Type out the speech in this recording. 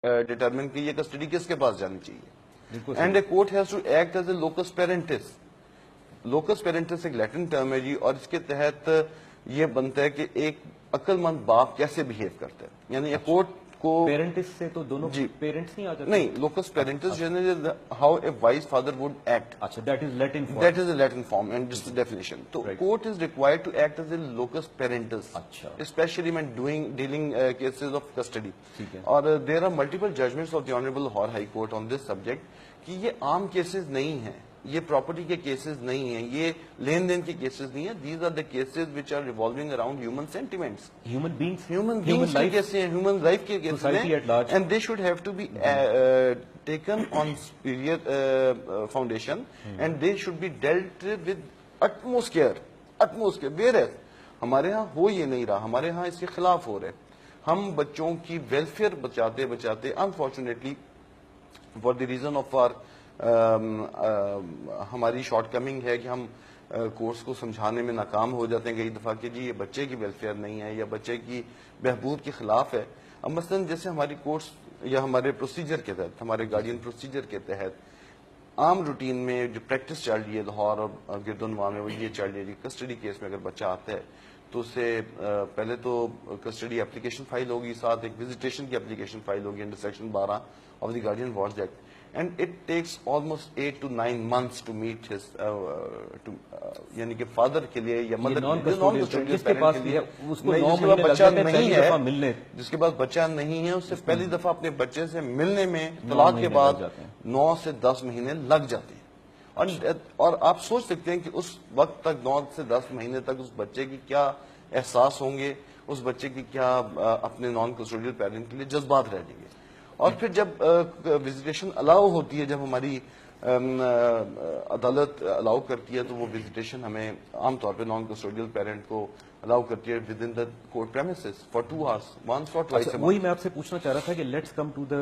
Determine کی یہ custody کس کے پاس جانی چاہیے. And a court has to act as a locus parents. Locus parents ایک لیٹن ٹرم ہے جی, اور اس کے تحت یہ بنتا ہے کہ ایک عقل مند باپ کیسے بہیو کرتا ہے. یعنی اے کورٹ کو پیرنٹس سے تو دونوں پیرنٹس نہیں آ جاتے. نہیں, looks parents how a wise father would act. اچھا, that is Latin form. That is a Latin form and just the definition. So court is required to act as a locus parentis, especially when dealing cases of custody. اور there are multiple judgments of the Honorable Lahore High Court on this subject کہ یہ عام cases نہیں ہیں, یہ property کے cases نہیں ہیں, یہ لین دین کے کیسز نہیں ہیں. These are the cases which are revolving around human sentiments, human beings کے کیسز ہیں, ہیومن لائف کے کیسز ہیں. And they should have to be taken on superior foundation and they should be dealt with utmost care. Whereas ہمارے ہاں ہو یہ نہیں رہا, ہمارے ہاں اس کے خلاف ہو رہے. ہم بچوں کی ویلفیئر بچاتے بچاتے unfortunately for the reason of our ہماری شارٹ کمنگ ہے کہ ہم کورس کو سمجھانے میں ناکام ہو جاتے ہیں کئی دفعہ کہ جی یہ بچے کی ویلفیئر نہیں ہے یا بچے کی بہبود کے خلاف ہے. اب مثلاً جیسے ہماری کورس یا ہمارے پروسیجر کے تحت, ہمارے گارڈین پروسیجر کے تحت عام روٹین میں جو پریکٹس چل رہی ہے لاہور اور گرد و نواح میں وہ یہ چل رہی ہے, کسٹڈی کیس میں اگر بچہ آتا ہے تو اسے پہلے تو کسٹڈی اپلیکیشن فائل ہوگی, ساتھ ایک وزیٹیشن کی اپلیکیشن فائل ہوگی under section 12 of the guardian wards act. And it takes almost 8 to 9 months to meet his, یعنی کہ فادر کے لیے یا مدر جس کے پاس بچہ نہیں ہے, جس کے پاس بچہ نہیں ہے, اس سے پہلی دفعہ اپنے بچے سے ملنے میں طلاق کے بعد 9 سے 10 مہینے لگ جاتے ہیں. اور آپ سوچ سکتے ہیں کہ اس وقت تک 9 سے 10 مہینے تک اس بچے کی کیا احساس ہوں گے, اس بچے کی کیا اپنے نان کسٹوڈیل پیرنٹ کے لیے جذبات رہ جائیں گے. اور پھر جب وزیٹیشن الاؤ ہوتی ہے, جب ہماری عدالت الاؤ کرتی ہے, تو وہ وزیٹیشن ہمیں عام طور پہ نان کسٹوڈیل پیرنٹ کو الاؤ کرتی ہے with in the court premises for 2 hours, once or twice. وہی میں آپ سے پوچھنا چاہ رہا تھا کہ لیٹس کم ٹو دا